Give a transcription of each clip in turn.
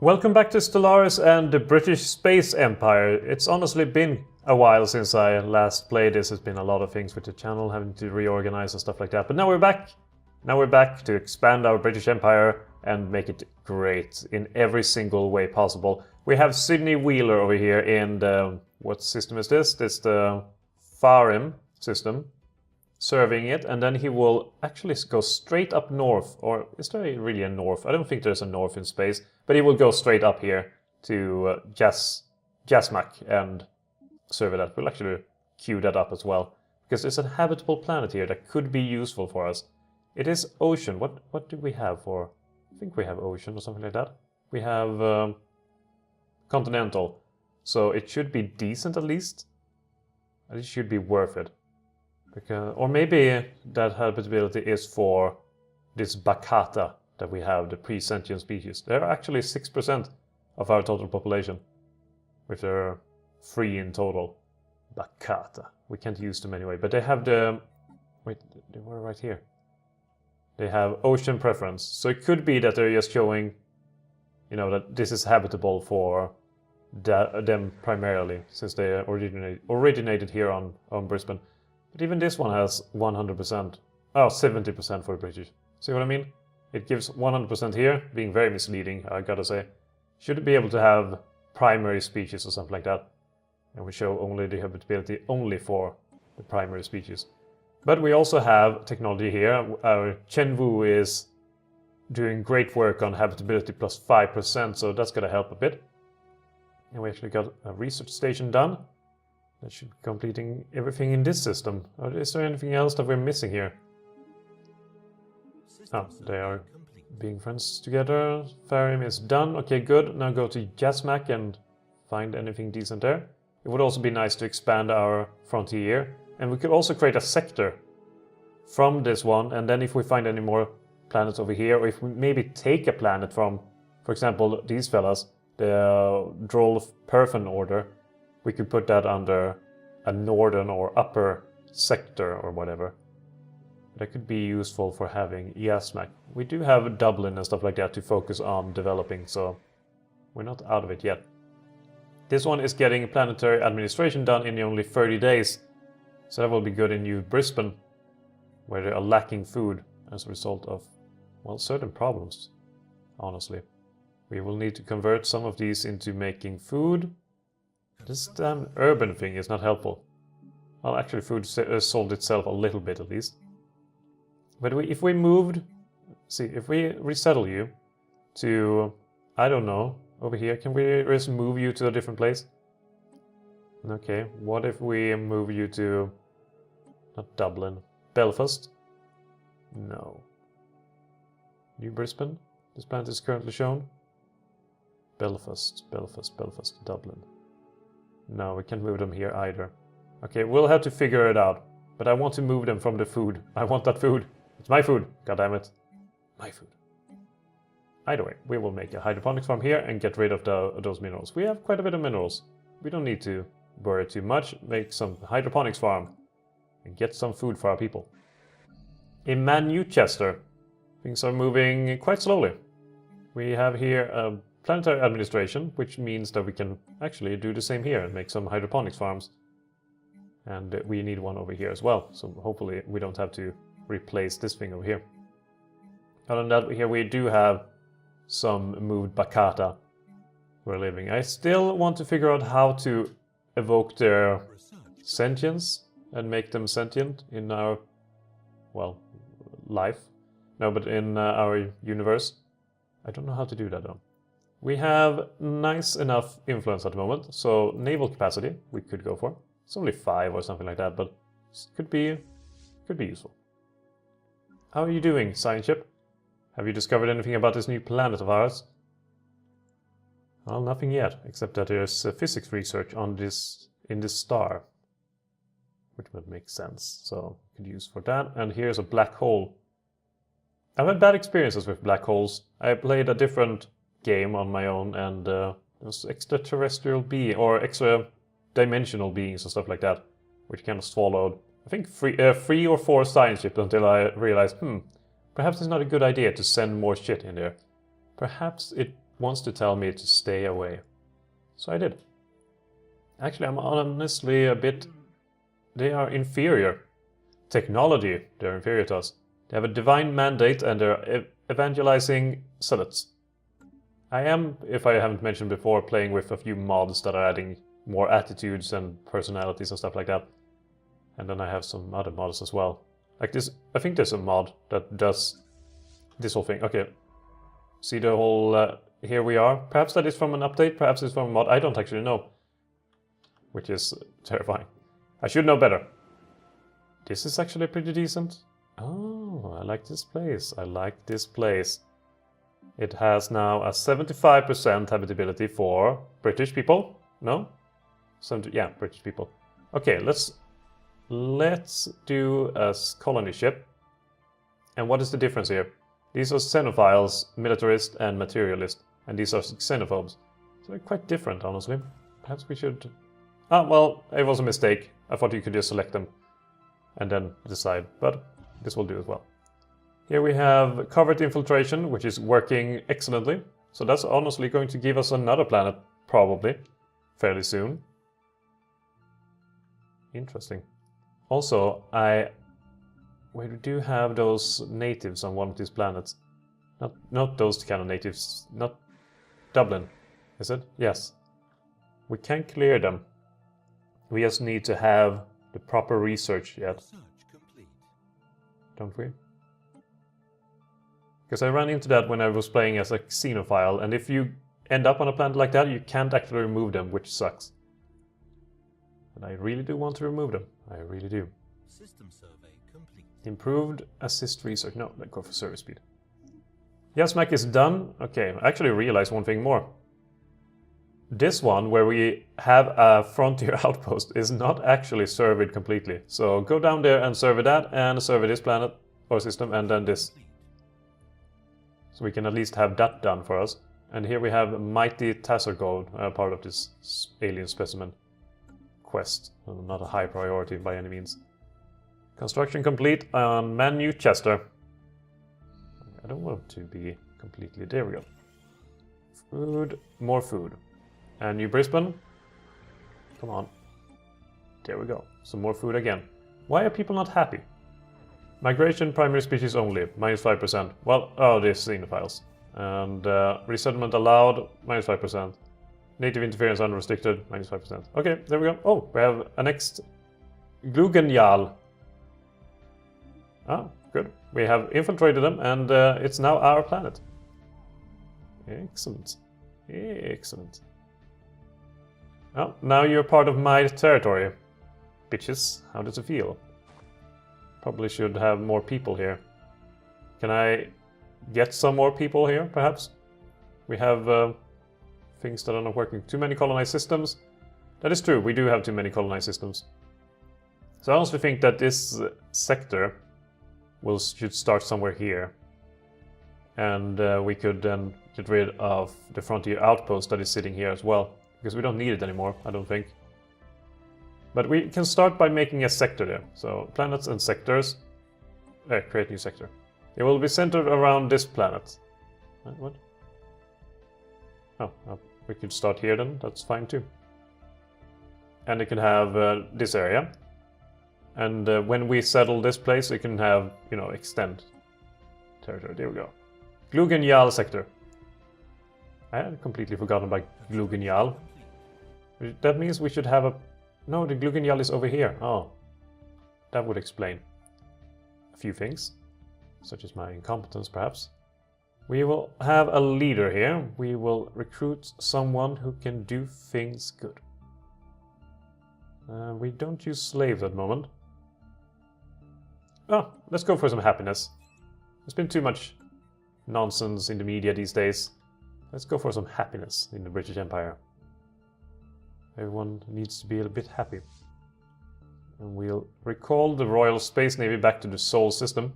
Welcome back to Stellaris and the British Space Empire. It's honestly been a while since I last played this. There's been a lot of things with the channel, having to reorganize and stuff like that. But now we're back. Now we're back to expand our British Empire and make it great in every single way possible. We have Sydney Wheeler over here in the... What system is this? This is the Farim system. Serving it, and then he will actually go straight up north. Or is there really a north? I don't think there's a north in space. But he will go straight up here to Jasmak and serve that. We'll actually queue that up as well. Because there's a habitable planet here that could be useful for us. It is ocean. What do we have for... I think we have ocean or something like that. We have continental. So it should be decent at least. And it should be worth it. Because, or maybe that habitability is for this Bakata that we have, the pre-sentient species. They're actually 6% of our total population, which are 3 in total. Bakata. We can't use them anyway, but they have the... Wait, they were right here. They have ocean preference, so it could be that they're just showing, you know, that this is habitable for them primarily, since they originated here on Brisbane. But even this one has 100%. Oh, 70% for the British. See what I mean? It gives 100% here, being very misleading, I gotta say. Should be able to have primary species or something like that. And we show only the habitability only for the primary species. But we also have technology here. Our Chenwu is doing great work on habitability plus 5%, so that's gonna help a bit. And we actually got a research station done. That should be completing everything in this system. Or is there anything else that we're missing here? Oh, they are being friends together. Farim is done. Okay, good. Now go to Jasmak and find anything decent there. It would also be nice to expand our frontier. And we could also create a sector from this one. And then if we find any more planets over here, or if we maybe take a planet from, for example, these fellas, the Droll Perfan order, we could put that under a northern or upper sector or whatever. That could be useful for having Jasmak. We do have Dublin and stuff like that to focus on developing, so we're not out of it yet. This one is getting planetary administration done in only 30 days. So that will be good in New Brisbane, where they are lacking food as a result of, well, certain problems, honestly. We will need to convert some of these into making food. This damn urban thing is not helpful. Well, actually food solved itself a little bit at least. But if we moved... See, if we resettle you to... I don't know, over here, can we just move you to a different place? Okay, what if we move you to... Not Dublin. Belfast? No. New Brisbane? This planet is currently shown. Belfast, Dublin. No, we can't move them here either. Okay, we'll have to figure it out. But I want to move them from the food. I want that food. It's my food. God damn it. My food. Either way, we will make a hydroponics farm here and get rid of those minerals. We have quite a bit of minerals. We don't need to worry too much. Make some hydroponics farm and get some food for our people. In Manchester, things are moving quite slowly. We have here a planetary administration, which means that we can actually do the same here and make some hydroponics farms. And we need one over here as well, so hopefully we don't have to replace this thing over here. Other than that, here we do have some moved Bakata who are living. I still want to figure out how to evoke their sentience and make them sentient in our, well, life. No, but in our universe. I don't know how to do that though. We have nice enough influence at the moment, so naval capacity we could go for. It's only 5 or something like that, but it could be useful. How are you doing, science ship? Have you discovered anything about this new planet of ours? Well, nothing yet, except that there's physics research on this in this star, which would make sense. So could use for that. And here's a black hole. I've had bad experiences with black holes. I played a different game on my own, and those extraterrestrial beings or extra dimensional beings and stuff like that, which kind of swallowed, I think, 3 or 4 science ships until I realized, perhaps it's not a good idea to send more shit in there. Perhaps it wants to tell me to stay away. So I did. Actually, I'm honestly a bit... They are inferior. Technology, they're inferior to us. They have a divine mandate and they're evangelizing zealots. I am, if I haven't mentioned before, playing with a few mods that are adding more attitudes and personalities and stuff like that. And then I have some other mods as well. Like this, I think there's a mod that does this whole thing. Okay, see the whole, here we are. Perhaps that is from an update, perhaps it's from a mod, I don't actually know. Which is terrifying. I should know better. This is actually pretty decent. Oh, I like this place, I like this place. It has now a 75% habitability for British people. No? Yeah, British people. Okay, let's do a colony ship. And what is the difference here? These are xenophiles, militarist and materialist. And these are xenophobes. So they're quite different, honestly. Perhaps we should... Ah, well, it was a mistake. I thought you could just select them and then decide. But this will do as well. Here we have covert infiltration, which is working excellently. So that's honestly going to give us another planet, probably, fairly soon. Interesting. Also, we do have those natives on one of these planets. Not those kind of natives, not Dublin, is it? Yes. We can clear them. We just need to have the proper research yet. Don't we? Because I ran into that when I was playing as a xenophile, and if you end up on a planet like that, you can't actually remove them, which sucks. And I really do want to remove them. I really do. System survey complete. Improved assist research. No, let's go for service speed. Yasmak is done. Okay, I actually realized one thing more. This one, where we have a frontier outpost, is not actually surveyed completely. So go down there and survey that, and survey this planet or system, and then this. So we can at least have that done for us. And here we have Mighty Tassergold, part of this alien specimen quest. Not a high priority by any means. Construction complete on Manu Chester. I don't want to be completely... There we go. Food, more food. And New Brisbane? Come on. There we go. Some more food again. Why are people not happy? Migration, primary species only, -5%. Well, oh, there's xenophiles. And resettlement allowed, -5%. Native interference unrestricted, -5%. Okay, there we go. Oh, we have a next Glugenjal. Ah, good. We have infiltrated them, and it's now our planet. Excellent. Excellent. Well, now you're part of my territory. Bitches, how does it feel? Probably should have more people here. Can I get some more people here, perhaps? We have things that are not working. Too many colonized systems. That is true, we do have too many colonized systems. So I honestly think that this sector should start somewhere here. And we could then get rid of the frontier outpost that is sitting here as well. Because we don't need it anymore, I don't think. But we can start by making a sector there. So planets and sectors. Create new sector. It will be centered around this planet. What? Oh, we could start here then. That's fine too. And it can have this area. And when we settle this place, it can have, you know, extend territory. There we go. Glugenjal sector. I had completely forgotten about Glugenjal. That means we should have a... No, the Glugenjal is over here. Oh. That would explain a few things. Such as my incompetence, perhaps. We will have a leader here. We will recruit someone who can do things good. We don't use slaves at the moment. Oh, let's go for some happiness. There's been too much nonsense in the media these days. Let's go for some happiness in the British Empire. Everyone needs to be a bit happy. And we'll recall the Royal Space Navy back to the Sol system.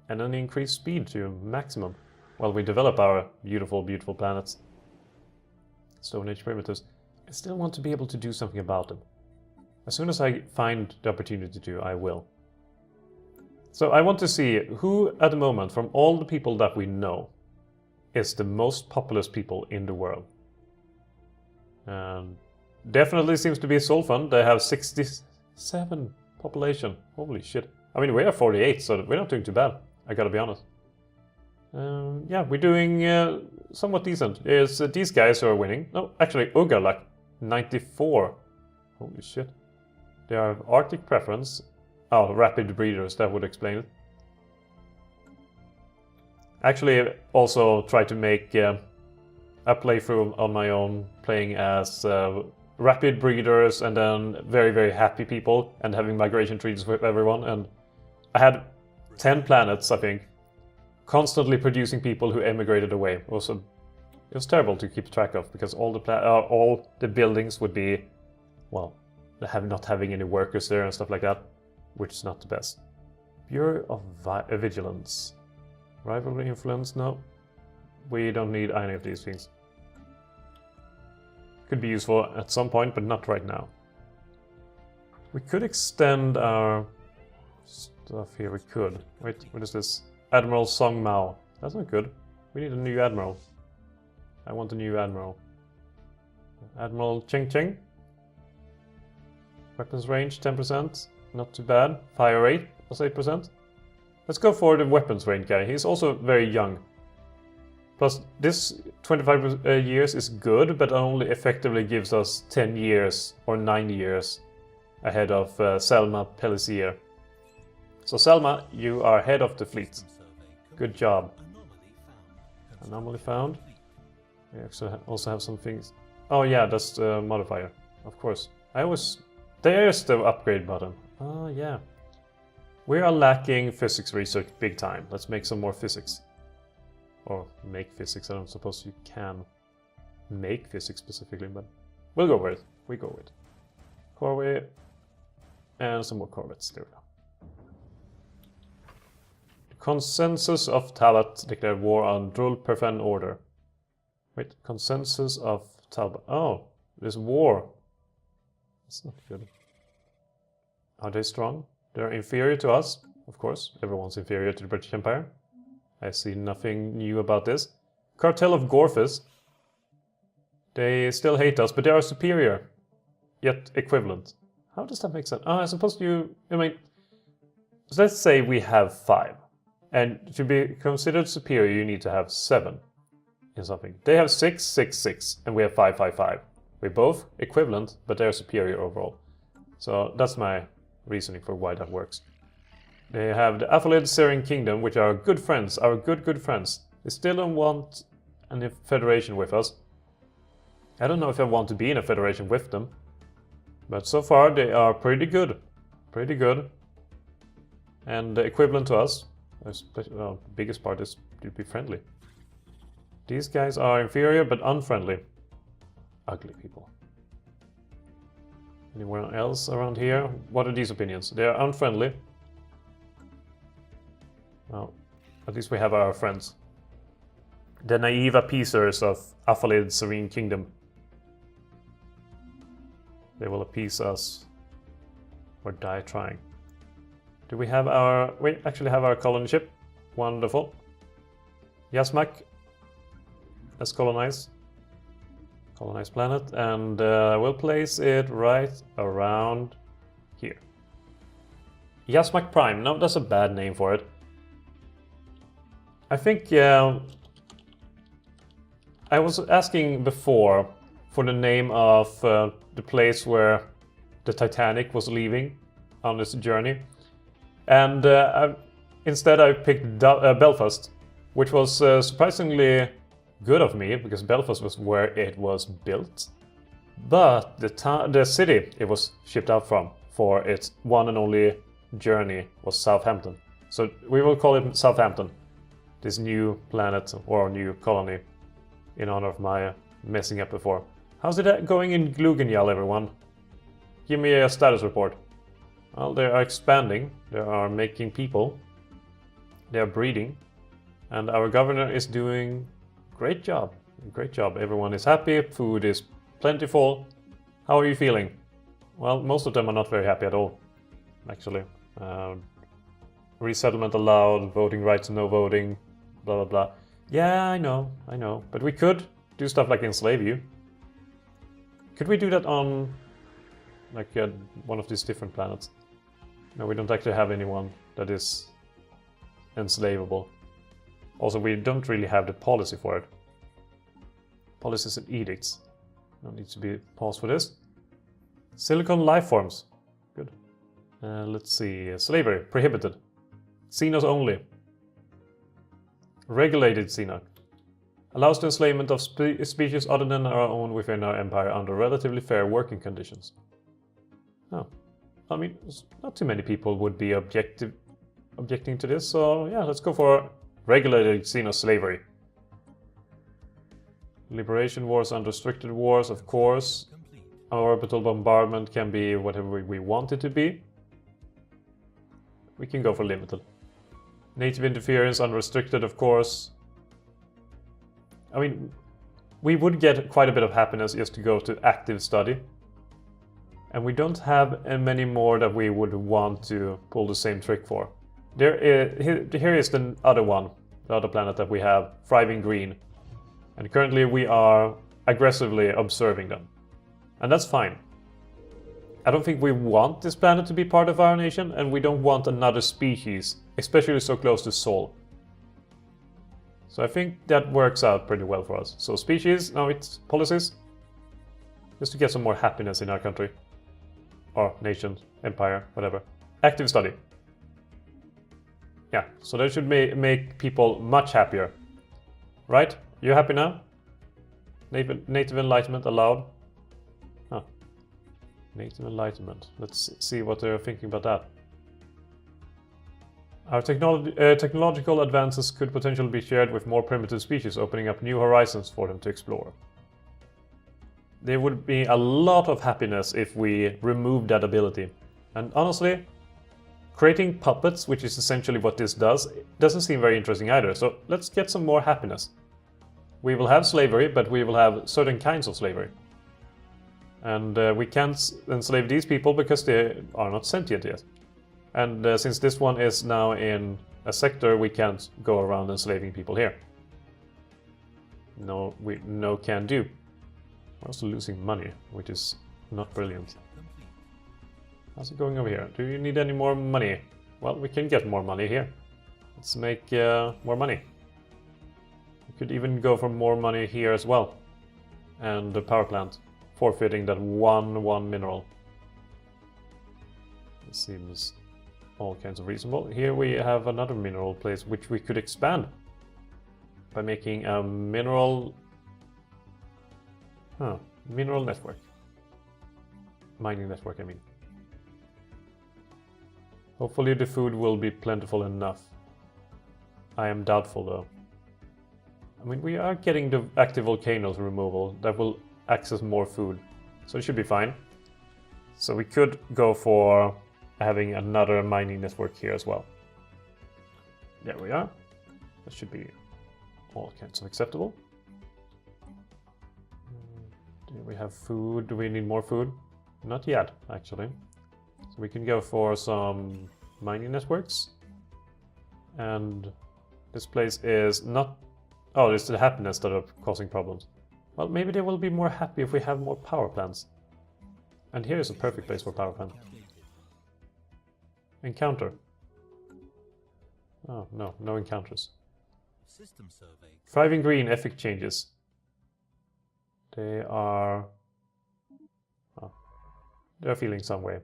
And then increase speed to maximum while we develop our beautiful, beautiful planets. Stone Age primitives. I still want to be able to do something about them. As soon as I find the opportunity to, I will. So I want to see who, at the moment, from all the people that we know, is the most populous people in the world. And definitely seems to be Solfan. They have 67 population. Holy shit. I mean, we are 48, so we're not doing too bad. I gotta be honest. Yeah, we're doing somewhat decent. It's these guys who are winning. No, actually, Ugarlak, 94. Holy shit. They have Arctic preference. Oh, rapid breeders, that would explain it. Actually, also try to make a playthrough on my own, playing as rapid breeders and then very, very happy people and having migration treaties with everyone. And I had 10 planets, I think, constantly producing people who emigrated away. It was terrible to keep track of because all the buildings would be, well, not having any workers there and stuff like that, which is not the best. Bureau of Vigilance. Rivalry influence? No. We don't need any of these things. Could be useful at some point, but not right now. We could extend our stuff here. We could. Wait, what is this? Admiral Song Mao. That's not good. We need a new admiral. I want a new admiral. Admiral Cheng Cheng. Weapons range 10%. Not too bad. Fire rate was 8%. Let's go for the weapons range guy. He's also very young. Plus, this 25 years is good, but only effectively gives us 10 years or 9 years ahead of Selma Pellissier. So Selma, you are head of the fleet. Good job. Anomaly found. We actually also have some things. Oh yeah, that's the modifier. Of course. There's the upgrade button. Oh yeah. We are lacking physics research big time. Let's make some more physics. Or make physics. I don't suppose you can make physics specifically, but we'll go with it. We go with it. Corvette. And some more corvettes. There we go. Consensus of Talat declared war on Drul Perfen order. Wait, consensus of Talbot. Oh, there's war. That's not good. Are they strong? They're inferior to us, of course. Everyone's inferior to the British Empire. I see nothing new about this. Cartel of Gorfis. They still hate us, but they are superior. Yet equivalent. How does that make sense? Oh, I suppose so let's say we have 5. And to be considered superior, you need to have 7 in something. They have 6, 6, 6, and we have 5, 5, 5. We're both equivalent, but they're superior overall. So that's my reasoning for why that works. They have the Atholid Syrian Kingdom, which are good friends, our good friends. They still don't want any federation with us. I don't know if I want to be in a federation with them. But so far they are pretty good. Pretty good. And equivalent to us. The biggest part is to be friendly. These guys are inferior but unfriendly. Ugly people. Anyone else around here? What are these opinions? They are unfriendly. Well, at least we have our friends. The naive appeasers of Atholid Serene Kingdom. They will appease us or die trying. Do we have our... We actually have our colony ship. Wonderful. Yasmak. Let's colonize. Colonize planet. And we'll place it right around here. Yasmak Prime. No, that's a bad name for it. I think... I was asking before for the name of the place where the Titanic was leaving on this journey. And instead I picked Belfast, which was surprisingly good of me, because Belfast was where it was built. But the city it was shipped out from for its one and only journey was Southampton. So we will call it Southampton, this new planet or new colony, in honor of my messing up before. How's it going in Glugenjal, everyone? Give me a status report. Well, they are expanding, they are making people, they are breeding, and our governor is doing great job. Great job. Everyone is happy, food is plentiful. How are you feeling? Well, most of them are not very happy at all, actually. Resettlement allowed, voting rights, no voting, blah blah blah. Yeah, I know. But we could do stuff like enslave you. Could we do that on like one of these different planets? No, we don't actually have anyone that is enslavable. Also, we don't really have the policy for it. Policies and edicts. No need to be paused for this. Silicon life forms. Good. Let's see. Slavery. Prohibited. Xenos only. Regulated xeno. Allows the enslavement of species other than our own within our empire under relatively fair working conditions. Oh. I mean, not too many people would be objecting to this, so yeah, let's go for regulated xeno slavery. Liberation wars, unrestricted wars, of course. Our orbital bombardment can be whatever we want it to be. We can go for limited. Native interference, unrestricted, of course. I mean, we would get quite a bit of happiness just to go to active study. And we don't have many more that we would want to pull the same trick for. Here is the other one, the other planet that we have, thriving green. And currently we are aggressively observing them. And that's fine. I don't think we want this planet to be part of our nation, and we don't want another species, especially so close to Sol. So I think that works out pretty well for us. So species, now it's policies. Just to get some more happiness in our country. Or nation, empire, whatever. Active study. Yeah, so that should make people much happier. Right? You happy now? Native enlightenment allowed. Huh. Native enlightenment. Let's see what they're thinking about that. Our technological advances could potentially be shared with more primitive species, opening up new horizons for them to explore. There would be a lot of happiness if we removed that ability. And honestly, creating puppets, which is essentially what this does, doesn't seem very interesting either. So let's get some more happiness. We will have slavery, but we will have certain kinds of slavery. And we can't enslave these people because they are not sentient yet. And since this one is now in a sector, we can't go around enslaving people here. No can do. We're also losing money, which is not brilliant. How's it going over here? Do you need any more money? Well, we can get more money here. Let's make more money. We could even go for more money here as well. And the power plant, forfeiting that one mineral. It seems all kinds of reasonable. Here we have another mineral place which we could expand by making a mineral network. Mining network, I mean. Hopefully the food will be plentiful enough. I am doubtful though. I mean, we are getting the active volcanoes removal that will access more food, so it should be fine. So we could go for having another mining network here as well. There we are. That should be all kinds of acceptable. Do we have food? Do we need more food? Not yet, actually. So we can go for some mining networks. And this place is not... Oh, it's the happiness that are causing problems. Well, maybe they will be more happy if we have more power plants. And here is a perfect place for power plant. Encounter. Oh, no encounters. System survey. Thriving green, ethic changes. They are... Oh, they're feeling some way.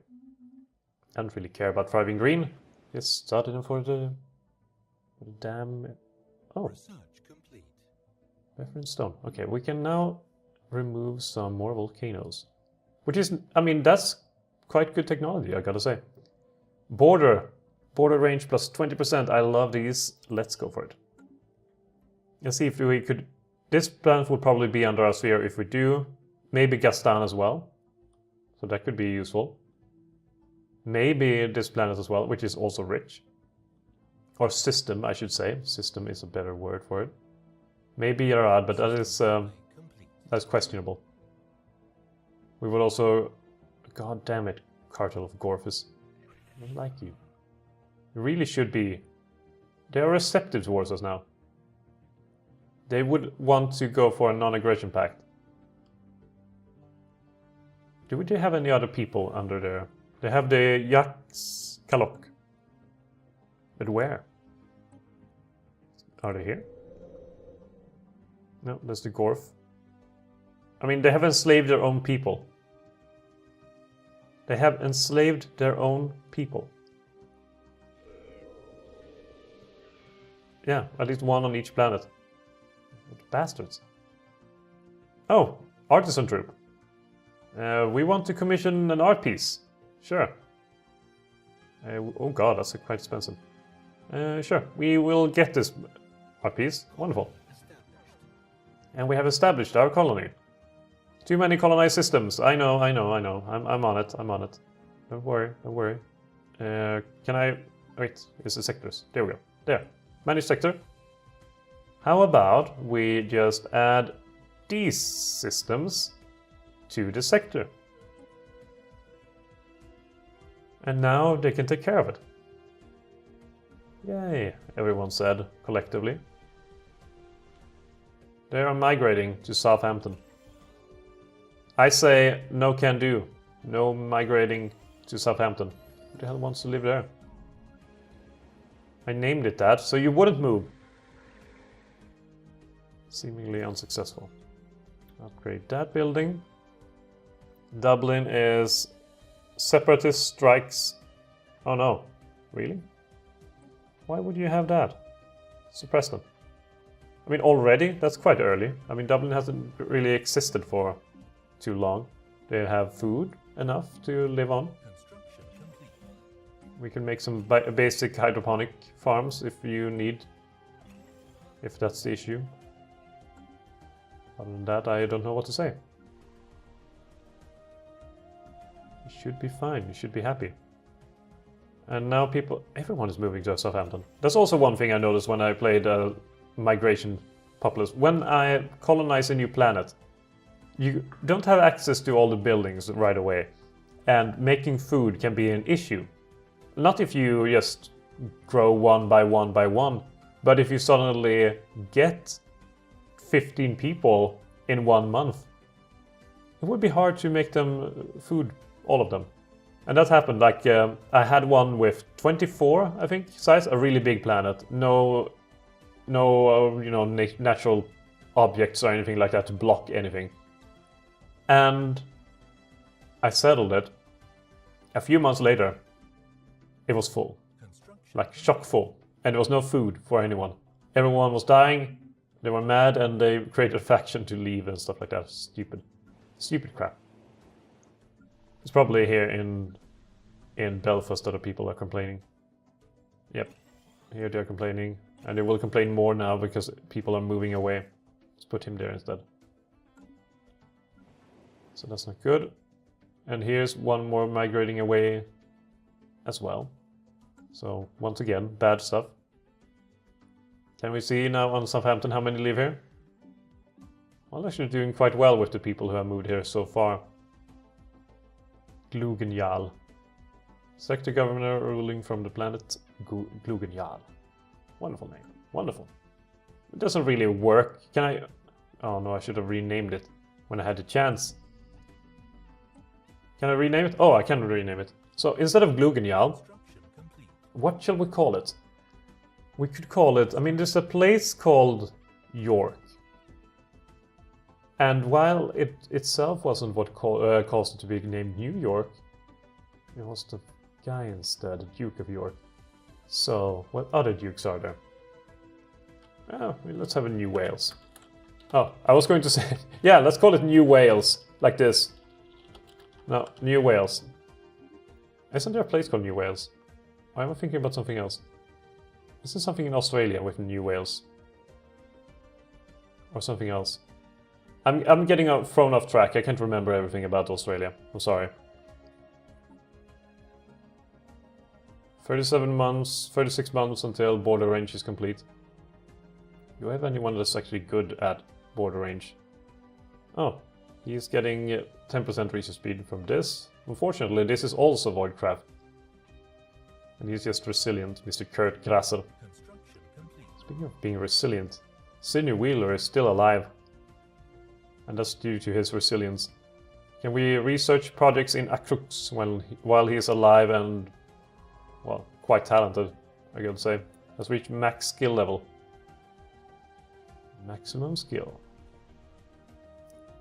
I don't really care about thriving green. Just started them for the damn... Oh. Research complete. Reference stone. Okay, we can now remove some more volcanoes. Which is, I mean, that's quite good technology, I gotta say. Border range plus 20%. I love these. Let's go for it. Let's see if we could... This planet would probably be under our sphere if we do. Maybe Gastan as well. So that could be useful. Maybe this planet as well, which is also rich. Or system, I should say. System is a better word for it. Maybe Yarad, but that is that's questionable. We would also... God damn it, Cartel of Gorphus. I don't like you. You really should be... They are receptive towards us now. They would want to go for a non-aggression pact. Do we have any other people under there? They have the Yaks Kalok. But where? Are they here? No, that's the Gorf. I mean, they have enslaved their own people. They have enslaved their own people. Yeah, at least one on each planet. What bastards. Oh, artisan troop. We want to commission an art piece. Sure. Oh god, that's quite expensive. Sure, we will get this art piece. Wonderful. And we have established our colony. Too many colonized systems. I know. I'm on it. Don't worry. Can I... Wait, it's the sectors. There we go. There. Manage sector. How about we just add these systems to the sector? And now they can take care of it. Yay, everyone said collectively. They are migrating to Southampton. I say no can do. No migrating to Southampton. Who the hell wants to live there? I named it that, so you wouldn't move. Seemingly unsuccessful. Upgrade that building. Dublin is separatist strikes. Oh no, really? Why would you have that? Suppress them. I mean, already? That's quite early. I mean, Dublin hasn't really existed for too long. They have food enough to live on. We can make some basic hydroponic farms if you need. If that's the issue. Other than that, I don't know what to say. You should be fine. You should be happy. And now everyone is moving to Southampton. That's also one thing I noticed when I played Migration Populous. When I colonize a new planet, you don't have access to all the buildings right away. And making food can be an issue. Not if you just grow one by one by one, but if you suddenly get 15 people in 1 month, it would be hard to make them food, all of them. And that happened, like, I had one with 24, I think, size, a really big planet. No, natural objects or anything like that to block anything. And I settled it. A few months later, it was full. Like, chock full. And there was no food for anyone. Everyone was dying, they were mad, and they created a faction to leave and stuff like that. Stupid crap. It's probably here in Belfast that people are complaining. Yep, here they're complaining. And they will complain more now because people are moving away. Let's put him there instead. So that's not good. And here's one more migrating away as well. So once again, bad stuff. Can we see now on Southampton how many live here? Well, actually doing quite well with the people who have moved here so far. Glugenjal. Sector governor ruling from the planet Glugenjal. Wonderful name. Wonderful. It doesn't really work. Can I... Oh no, I should have renamed it when I had the chance. Can I rename it? Oh, I can rename it. So instead of Glugenjal, what shall we call it? We could call it... I mean, there's a place called York. And while it itself wasn't what caused it to be named New York, it was the guy instead, the Duke of York. So, what other dukes are there? Oh, let's have a New Wales. Oh, I was going to say... Yeah, let's call it New Wales. Like this. No, New Wales. Isn't there a place called New Wales? Why am I thinking about something else? Isn't something in Australia with New Wales? Or something else? I'm getting thrown off track. I can't remember everything about Australia. I'm sorry. 36 months until border range is complete. Do I have anyone that's actually good at border range? Oh, he's getting 10% research speed from this. Unfortunately, this is also Voidcraft. And he's just resilient, Mr. Kurt Grasser. Speaking of being resilient, Sinew Wheeler is still alive. And that's due to his resilience. Can we research projects in Akrux while he is alive and, well, quite talented, I gotta say. Let's reach max skill level. Maximum skill.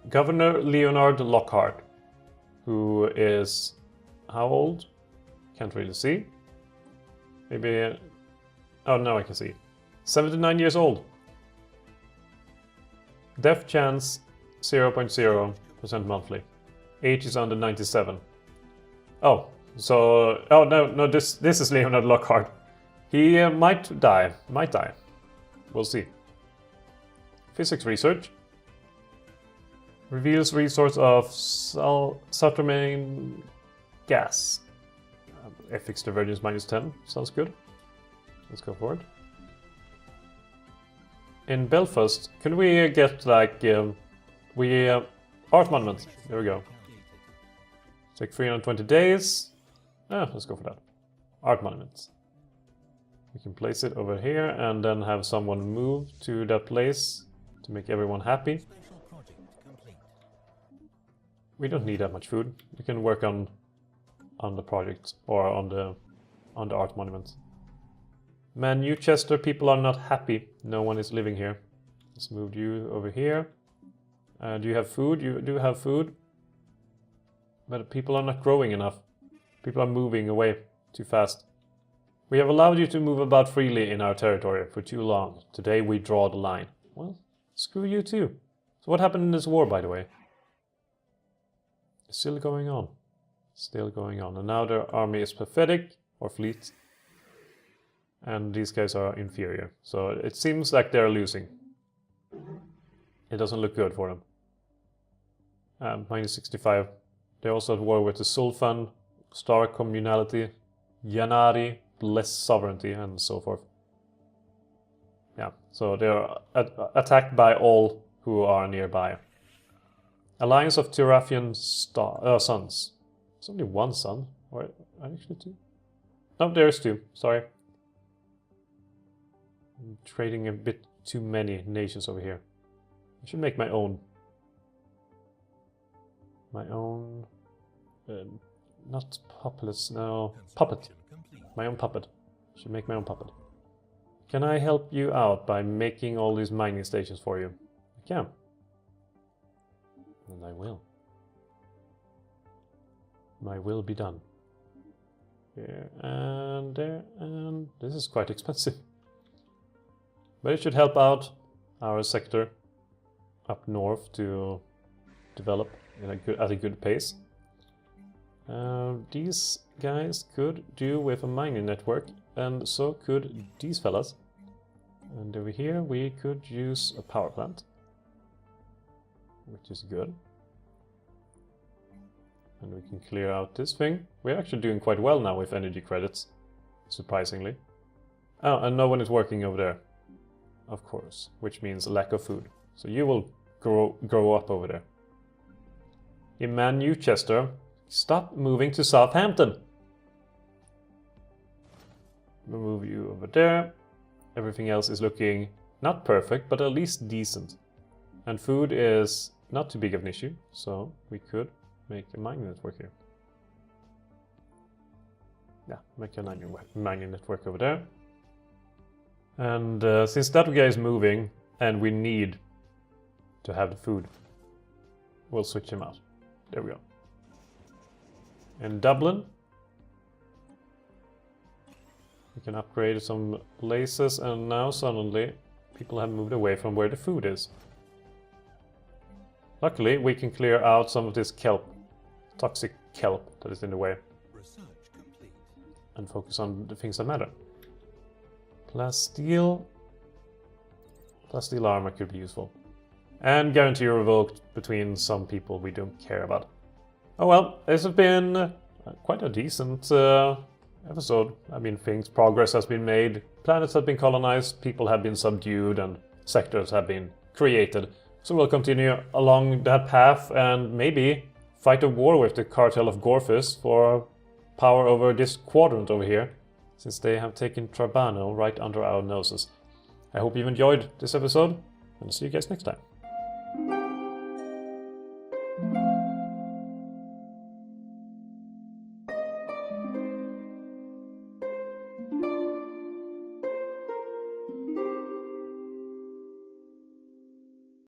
Governor Leonard Lockhart, who is how old? Can't really see. Maybe. Oh, now I can see. 79 years old. Death chance 0.0% monthly. Age is under 97. Oh, so no, this is Leonard Lockhart. He might die. We'll see. Physics research. Reveals resource of Saturnine gas. Ethics divergence -10. Sounds good. Let's go for it. In Belfast, can we get like art monument? There we go. Take 320 days. Let's go for that. Art monuments. We can place it over here and then have someone move to that place to make everyone happy. Special project complete. We don't need that much food. We can work on the project or on the art monument. Man, Newchester, people are not happy. No one is living here. Let's move you over here. Do you have food? You do have food. But people are not growing enough. People are moving away too fast. We have allowed you to move about freely in our territory for too long. Today we draw the line. Well, screw you too. So what happened in this war, by the way? It's still going on. Still going on. And now their army is pathetic, or fleet. And these guys are inferior. So it seems like they're losing. It doesn't look good for them. -65. They're also at war with the Sulfan, Star Communality, Yanari, Bless Sovereignty, and so forth. Yeah, so they're attacked by all who are nearby. Alliance of Tirafian sons. There's only one son. Or actually two? No, there's two. Sorry. I'm trading a bit too many nations over here. I should make my own. My own... not populace, no. Puppet. My own puppet. I should make my own puppet. Can I help you out by making all these mining stations for you? I can. And I will. My will be done. Here and there, and this is quite expensive. But it should help out our sector up north to develop at a good pace. These guys could do with a mining network, and so could these fellas. And over here we could use a power plant, which is good. And we can clear out this thing. We're actually doing quite well now with energy credits, surprisingly. Oh, and no one is working over there, of course, which means a lack of food. So you will grow up over there. In Man Newchester, stop moving to Southampton. We'll move you over there. Everything else is looking not perfect, but at least decent. And food is not too big of an issue, so we could make a mining network here. Yeah, make a mining network over there. And since that guy is moving, and we need to have the food, we'll switch him out. There we go. In Dublin, we can upgrade some places, and now suddenly people have moved away from where the food is. Luckily, we can clear out some of this kelp, toxic kelp that is in the way, Research complete. and focus on the things that matter. Plasteel armor could be useful. And guarantee revoked between some people we don't care about. Oh well, this has been quite a decent episode. I mean, progress has been made, planets have been colonized, people have been subdued, and sectors have been created. So we'll continue along that path and maybe fight a war with the cartel of Gorfus for power over this quadrant over here, since they have taken Trabano right under our noses. I hope you've enjoyed this episode. and see you guys next time.